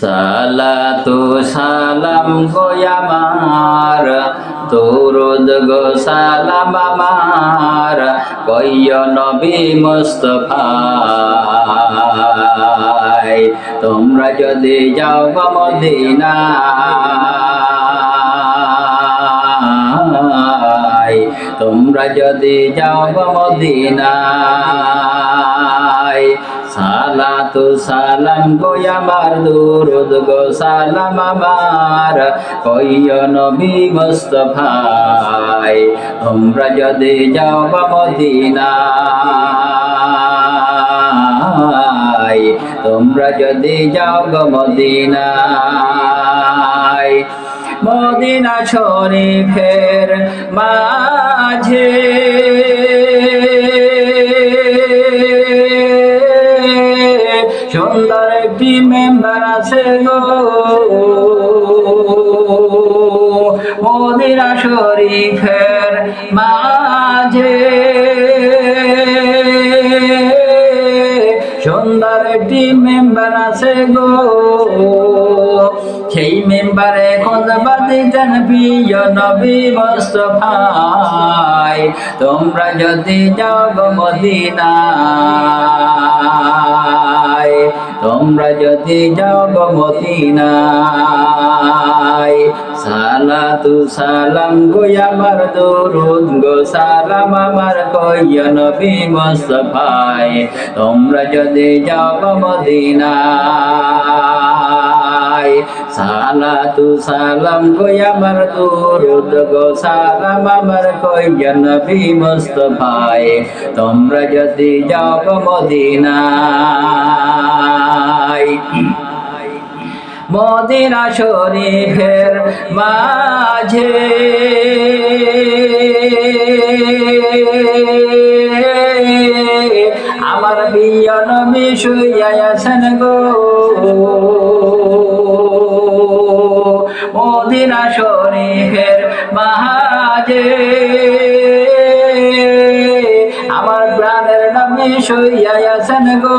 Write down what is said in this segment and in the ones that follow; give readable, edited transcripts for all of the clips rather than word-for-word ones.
সালাতু সালাম গো আমার, দরুদ গো সালাম আমার, কইয় নবী মুস্তাফায়। তোমরা যদি যাও গো মদিনায়, তোমরা যদি যাও গো মদিনায়, সালাতু সালাম গো আমার, দুরুদ গো সালাম আমার, কইয় নবী মুস্তাফায়। তোমরা যদি যাও গো মদিনায়, তোমরা যদি যাও গো মদিনায়, মদিনা শরীফের মাঝে সুন্দর একটি মেম্বার আছে গো, মদিনা শরীফের মাঝে সুন্দর একটি মেম্বার আছে গো। সেই মেম্বারে খুতবা দিতেন প্রিয় নবী মুস্তাফায়। তোমরা যদি যাও গো মদিনায়, তোমরা যদি যাও গো মদিনায়, সালাতু সালাম গো আমার, দরুদ গো সালাম আমার, কইয় নবী মুস্তাফায়। তোমরা যদি যাও গো মদিনায়, সালাতু সালাম গো আমার, দরুদ গো সালাম আমার, কইয় নবী মুস্তাফায়। তোমরা যদি যাও গো মদিনায়, মদিনা শরীফের মাঝে আমার প্রিয় নবী শুইয়া আছেন গো, মদিনা শরীফের মাঝে আমার প্রাণের নবী শুইয়া আছেন গো।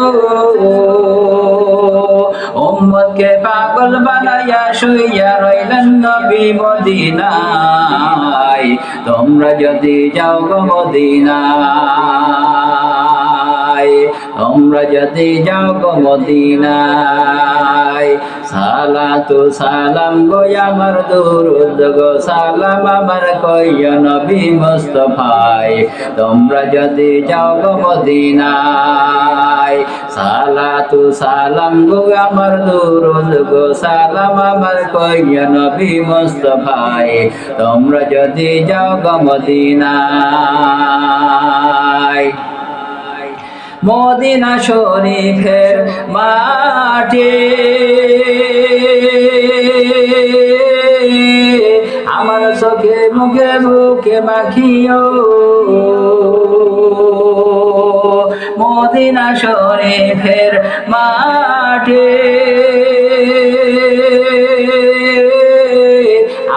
উম্মতকে পাগল বানাইয়া শুইয়া রইলেন নবী মদিনায়। তোমরা যদি যাও গো মদিনায়, তোমরা যদি যাও গো মদিনায়, সালাতু সালাম গো আমার, দরুদ গো সালাম আমার, কইয় নবী মুস্তাফায়। তোমরা যদি যাও গো মদিনায়, সালাতু সালাম গো আমার, দরুদ গো সালাম আমার, কইয় নবী মুস্তাফায়। তোমরা যদি যাও গো মদিনায়, মদিনা শরীফের মাঠে আমার চোখে মুখে বুকে মাখিও, মদিনা শরীফের মাঠে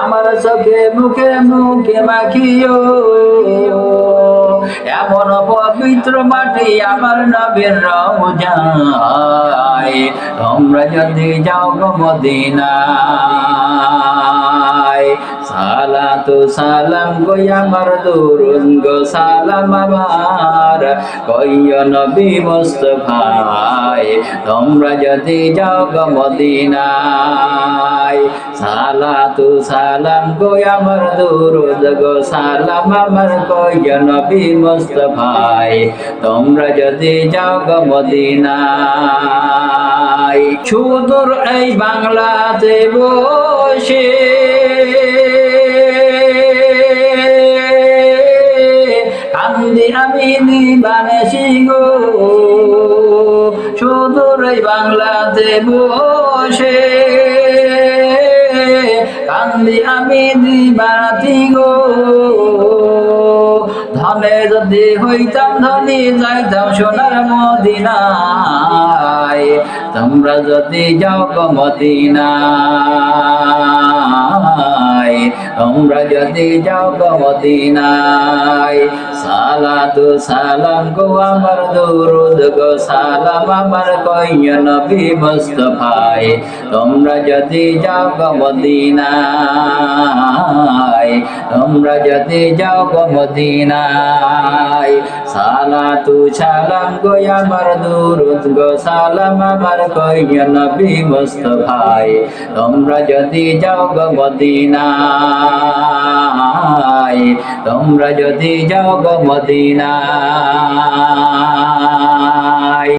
আমার চোখে মুখে মুখে মাখিও। এমন পবিত্র মাটি আমার নবীর রওজায়। তোমরা যদি যাও গো মদিনায়, সালাতু সালাম গো আমার, দরুদ গো সালাম আমার, কইয় নবী মুস্তাফায়। তোমরা যদি যাও গো মদিনায়, সালাতু সালাম গো আমার, দরুদ গো সালাম আমার, কইয় নবী মুস্তাফায়। তোমরা যদি যাও গো মদিনায়, সুদূর এই বাংলাতে বসে কান্দি আমি নিবানেছি গো, সুদূর এই বাংলাতে বসে কান্দি আমি দিবাতি গো। ধনে যদি হইতাম ধনী, যাইতাম সোনার মদিনায়। তোমরা যদি যাও গো মদিনায়, তোমরা যদি যাও গো মদিনায় সালাতু সালাম গো আমার দরুদ গো সালাম আমার কইয়া নবী মুস্তাফায় তোমরা যদি যাও গো মদিনায় তোমরা যদি যাও গো মদিনায় সালাতু সালাম গো আমার দরুদ গো সালাম আমার কইয়া নবী মুস্তাফায় তোমরা যদি যাও গো মদিনায় তোমরা যদি যাও গো মদিনায়